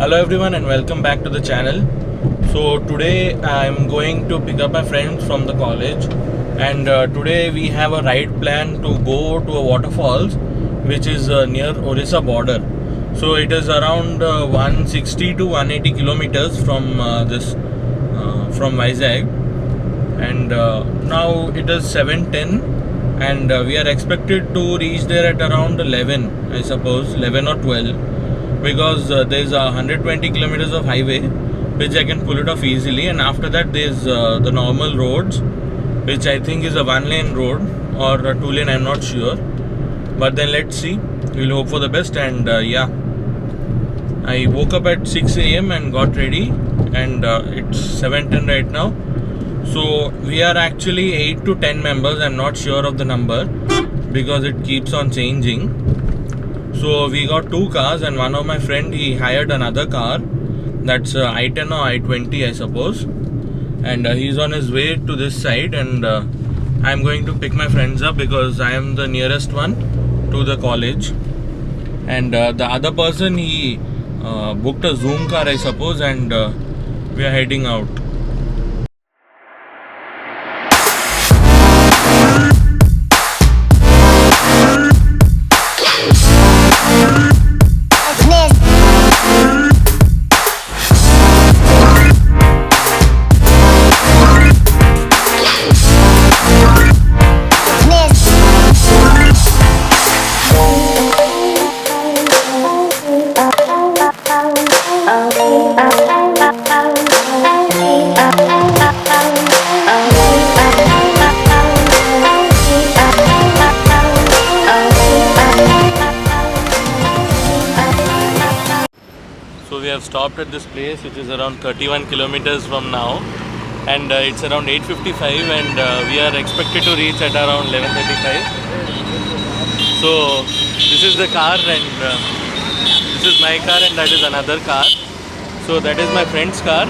Hello everyone and welcome back to the channel. So today I'm going to pick up my friends from the college, and today we have a ride plan to go to a waterfalls which is near Odisha border. So it is around 160 to 180 kilometers from from vizag, and now it is 7:10, and we are expected to reach there at around 11, I suppose 11 or 12, because there's 120 kilometers of highway which I can pull it off easily, and after that there's the normal roads, which I think is a 1-lane road or a 2-lane, I'm not sure, but then let's see. We'll hope for the best. And yeah, I woke up at 6 a.m. and got ready, and it's 7:10 right now. So we are actually 8 to 10 members. I'm not sure of the number because it keeps on changing. So we got 2 cars, and one of my friend, he hired another car. That's I-10 or I-20, I suppose. And he's on his way to this side, and I'm going to pick my friends up because I am the nearest one to the college. And the other person, he booked a Zoom car, I suppose, and we are heading out. So we have stopped at this place, which is around 31 kilometers from now, and it's around 8:55, and we are expected to reach at around 11:35. So this is the car, and this is my car, and that is another car. So that is my friend's car.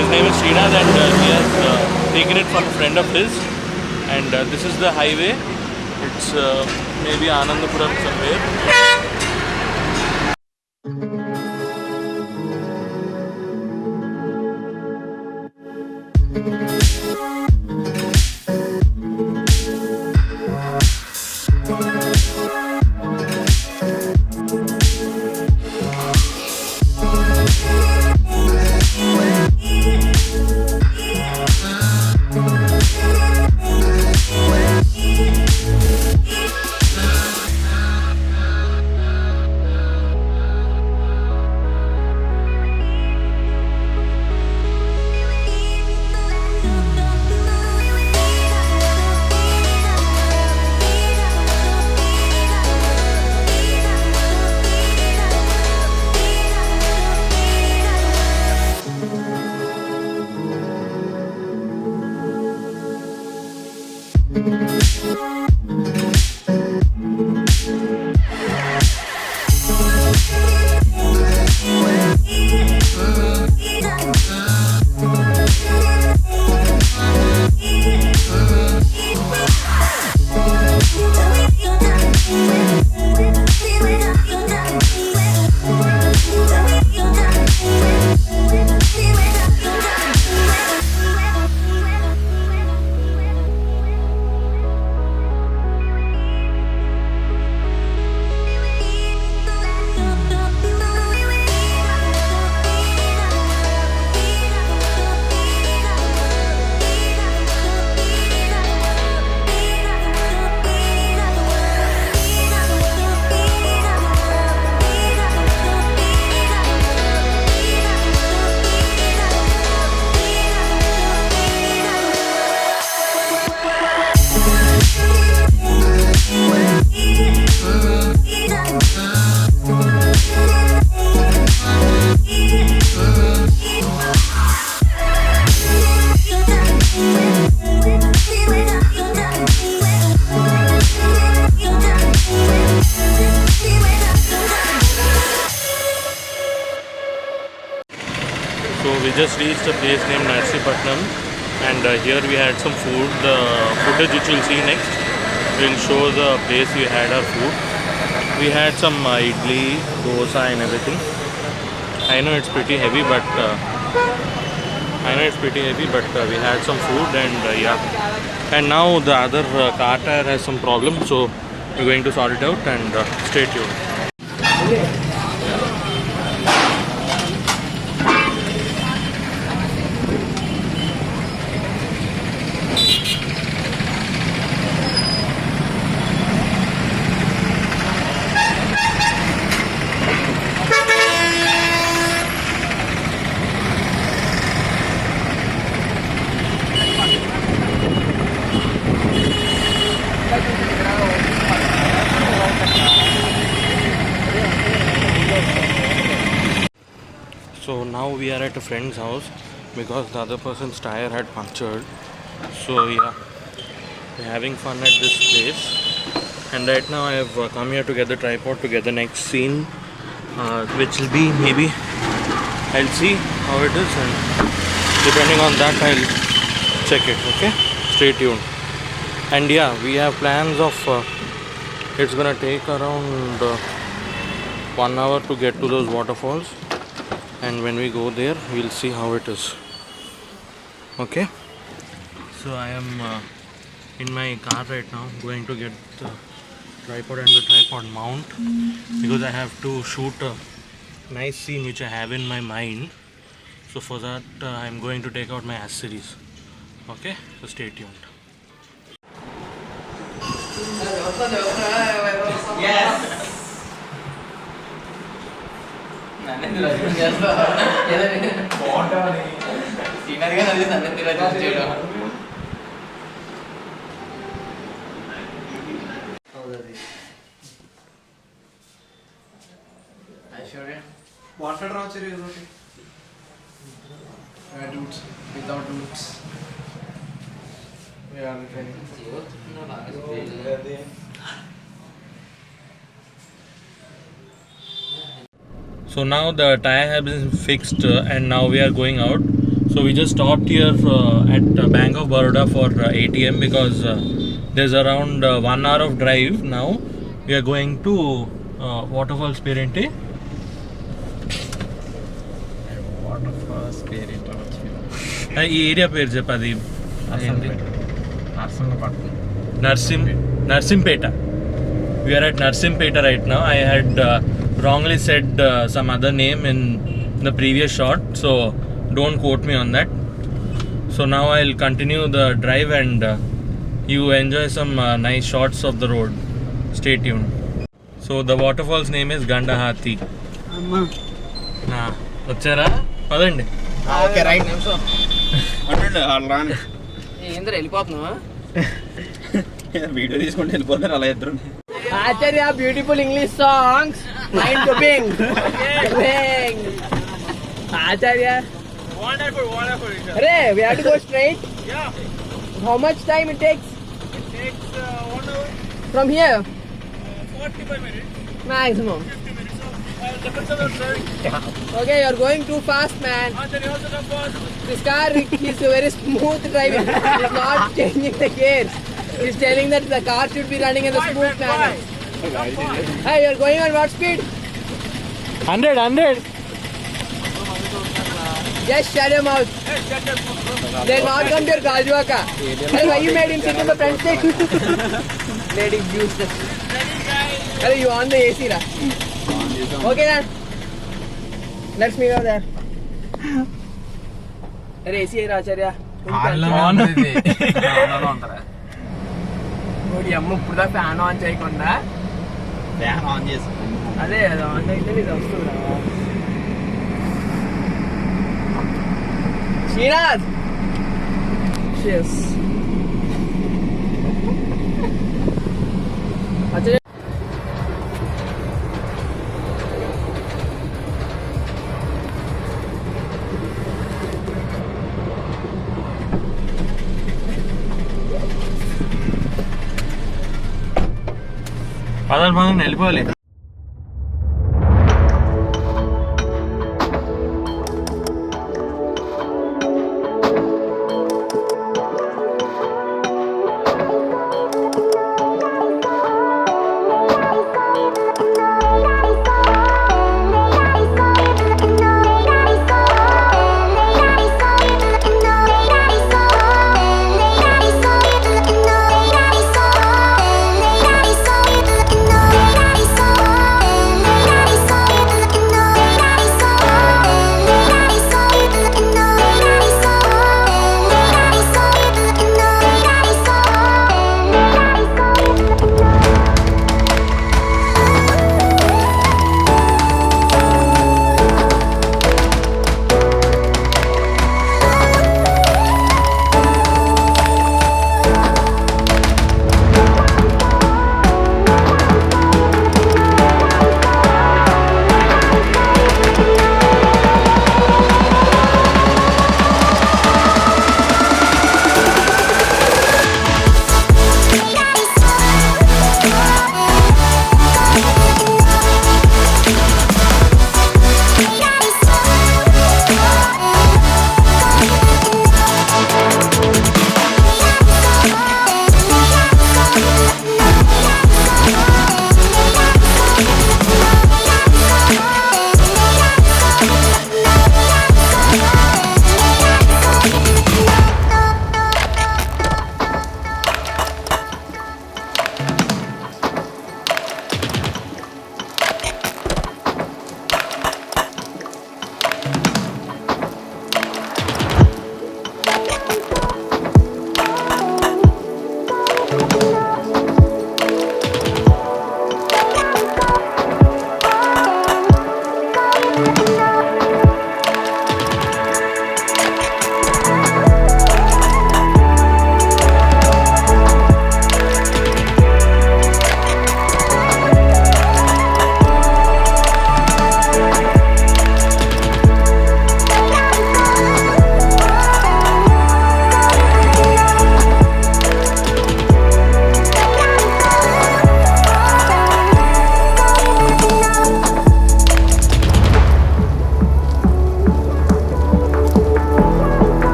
His name is Srinath, and he has taken it from a friend of his. And this is the highway. It's maybe Anandapuram somewhere. So we just reached a place named Narsipatnam, and here we had some food. The footage which you'll see next will show the place we had our food. We had some idli, dosa and everything. I know it's pretty heavy, but we had some food and yeah. And now the other car tire has some problem, so we're going to sort it out and stay tuned. So now we are at a friend's house because the other person's tire had punctured. So yeah, we're having fun at this place. And right now I have come here to get the tripod to get the next scene, which will be maybe, I'll see how it is, and depending on that I'll check it. Okay, stay tuned. And yeah, we have plans of it's gonna take around 1 hour to get to those waterfalls. And when we go there, we'll see how it is. Okay, so I am in my car right now, going to get the tripod and the tripod mount because I have to shoot a nice scene which I have in my mind. So for that I'm going to take out my accessories. Okay, so stay tuned. Yes. Water draw dudes without dudes. We are training. So now the tire has been fixed and now we are going out. So we just stopped here at Bank of Baroda for ATM because there's around 1 hour of drive now. We are going to Waterfalls Parente. Waterfalls Parente. ఈ area పేరు చెప్పది Narsampet. We are at Narsimpeta right now. I had wrongly said some other name in the previous shot, so don't quote me on that. So now I'll continue the drive and you enjoy some nice shots of the road. Stay tuned. So the waterfall's name is Gandahati. వచ్చారా పదండి. Okay right ఏంద్ర వెళ్ళిపోతున్నావా? Video తీసుకుంటే వెళ్ళిపోతారు అలా ఇద్దరు. Aditya, beautiful English songs. Mind coping. Aditya. Wonderful. Hey, we have to go straight. Yeah. How much time it takes? It takes 1 hour. From here? 45 minutes. Maximum. 50 minutes. Depends on the driving. Okay, you're going too fast, man. Then you also come fast. This car is very smooth driving. He's not changing the gears. He's telling that the car should be running in the smooth manner. Hey, you're going on what speed? 100. Just shut your mouth. They'll not come to your Galjwaka. Hey, why you made him sit in the front seat? Made him use the... Hey, you on the AC, ra? Okay, then. Let's meet over there. Hey, AC, Acharya. అమ్మ ఇప్పుడు fan on చేయకుండా fan on చేసి అదే అది on అయితే ఇది వస్తుందా శ్రీనాథ్ పదండి వెళ్ళిపోవాలి.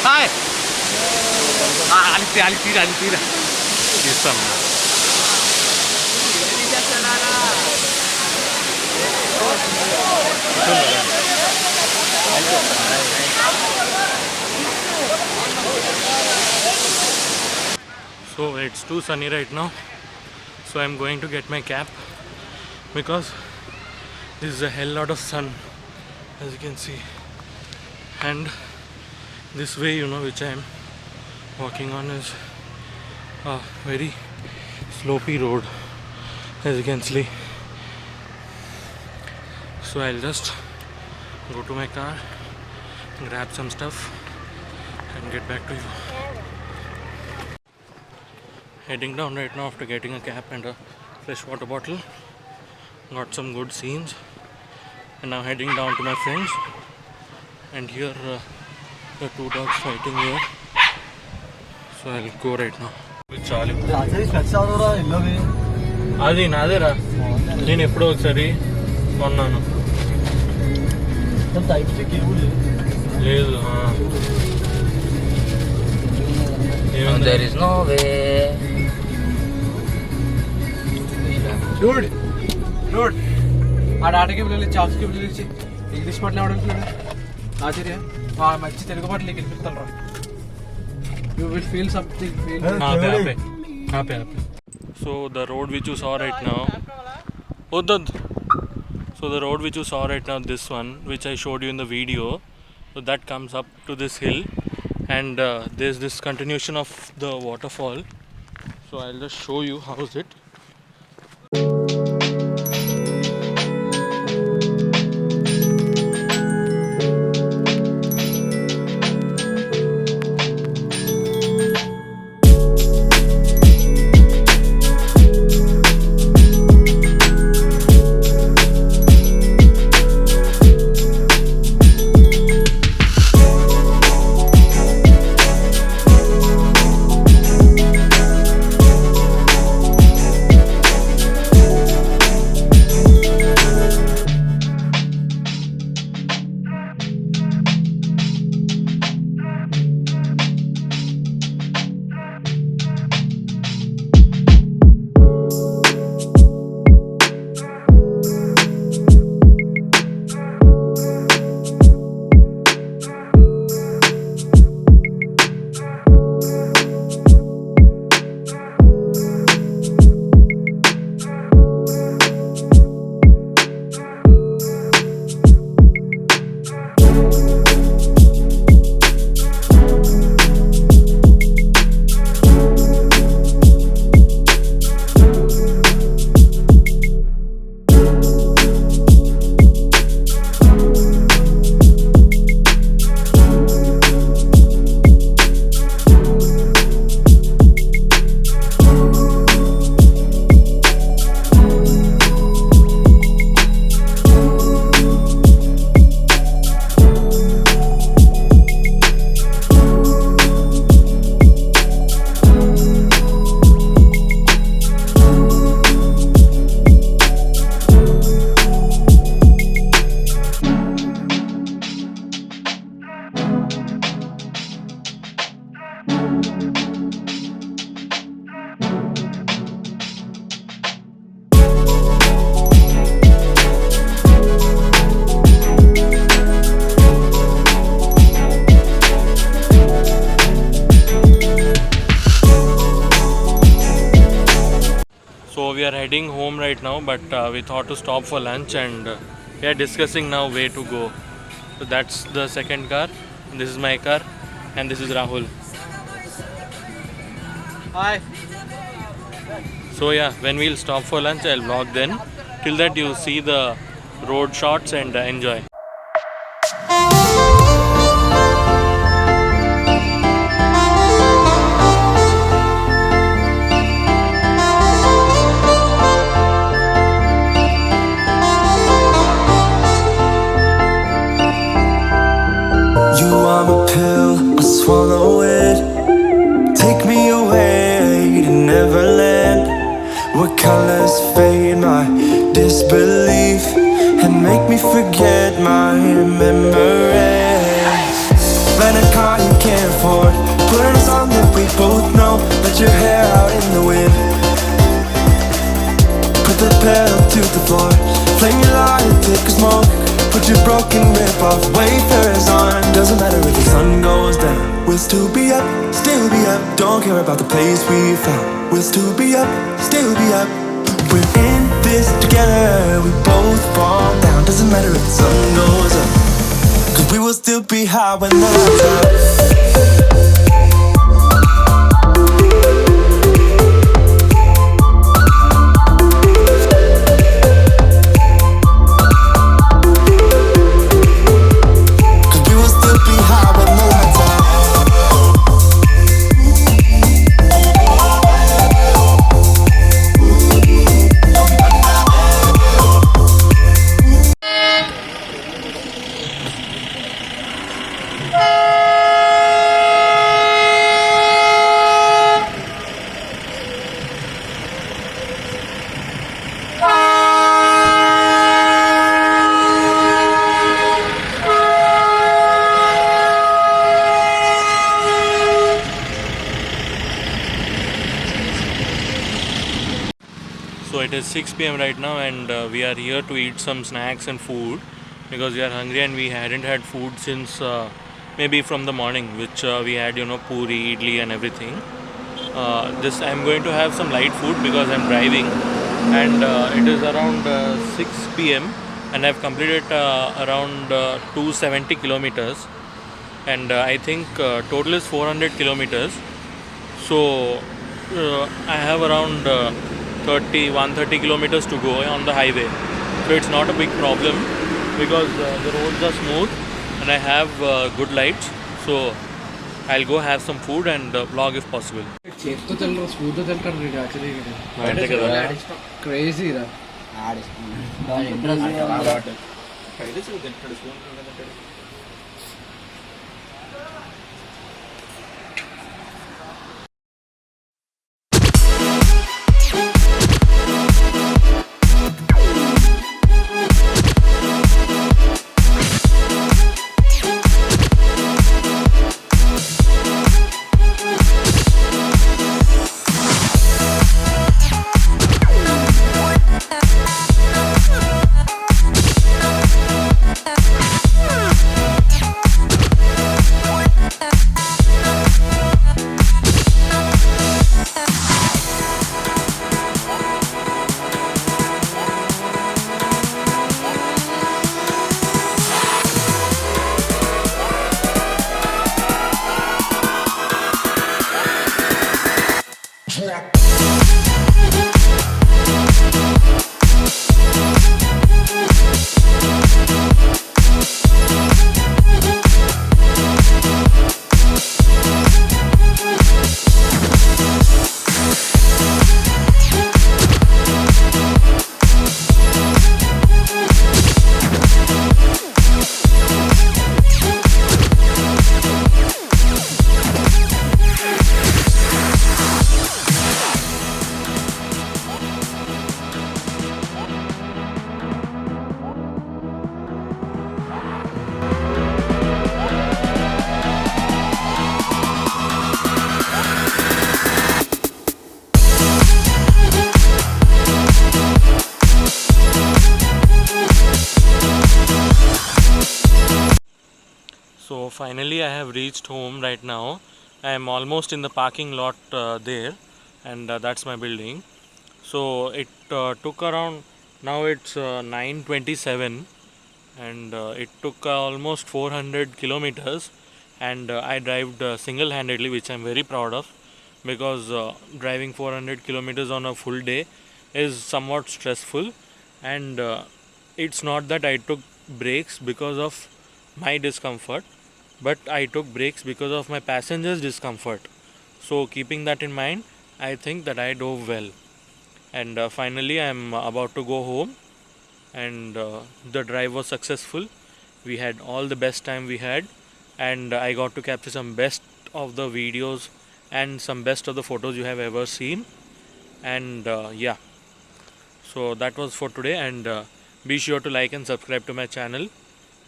Hi. I'll some. So it's too sunny right now, so I'm going to get my cap because this is a hell lot of sun, as you can see, and this way, you know, which I'm walking on is a very slopey road, as you can see. So I'll just go to my car, grab some stuff and get back to you. Heading down right now after getting a cap and a fresh water bottle. Got some good scenes, and now heading down to my friends, and here the two dogs fighting here, so I'll go right now. అది నాదేరా, నేను ఎప్పుడో ఒకసారి కొన్నాను. లేదు, there is no way. Dude, ఆ డాటాకి పిల్లలు చాక్స్కి పిల్లలు ఇచ్చి ఇంగ్లీష్ పాటలు ఎవడంటున్నాడు ఆచార్య మంచి తెలుగు పాటలు నీకు వినిపిస్తాను. You will feel something. So the road which you saw right now, so the road which you saw right now, this one which I showed you in the video, so that comes up to this hill, and there's this continuation of the waterfall. So I'll just show you how is it. we are heading home right now, but we thought to stop for lunch, and we are discussing now where to go. So that's the second car. This is my car, and this is Rahul. Hi. So yeah, when we'll stop for lunch, I'll vlog then. Till that, you see the road shots and enjoy. You are my pill, I swallow it. Take me away to Neverland, where colors fade my disbelief and make me forget my memories. Rent a car you can't afford, put on a song that we both know. Let your hair out in the wind, put the pedal to the floor, flame your light, take a smoke. Put your broken rip-off wafers on. Doesn't matter if the sun goes down, we'll still be up, still be up. Don't care about the place we found, we'll still be up, still be up. We're in this together, we both fall down. Doesn't matter if the sun goes up, cause we will still be high when the lights out. So it is 6 p.m. right now, and we are here to eat some snacks and food because we are hungry and we hadn't had food since maybe from the morning, which we had, puri, idli and everything. This I'm going to have some light food because I'm driving, and it is around 6 p.m. and I've completed around 270 kilometers, and I think total is 400 kilometers. So I have around 130 kilometers to go on the highway. So it's not a big problem because the roads are smooth and I have good lights. So I'll go have some food and vlog if possible. Crazy. So finally I have reached home right now. I am almost in the parking lot there, and that's my building. So it took around, now it's 9:27, and it took almost 400 kilometers, and I drove single-handedly, which I'm very proud of, because driving 400 kilometers on a full day is somewhat stressful. And it's not that I took breaks because of my discomfort, but I took breaks because of my passengers' discomfort. So keeping that in mind, I think that I drove well. And finally I'm about to go home, and the drive was successful. We had all the best time we had, and I got to capture some best of the videos and some best of the photos you have ever seen. And yeah, so that was for today. And be sure to like and subscribe to my channel,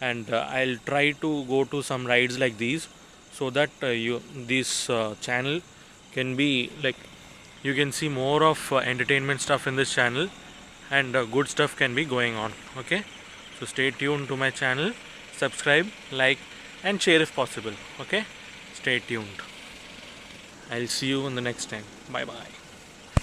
and I'll try to go to some rides like these, so that this channel can be like, you can see more of entertainment stuff in this channel, and good stuff can be going on. Okay, so stay tuned to my channel, subscribe, like, and share if possible. Okay, stay tuned. I'll see you in the next time. Bye bye.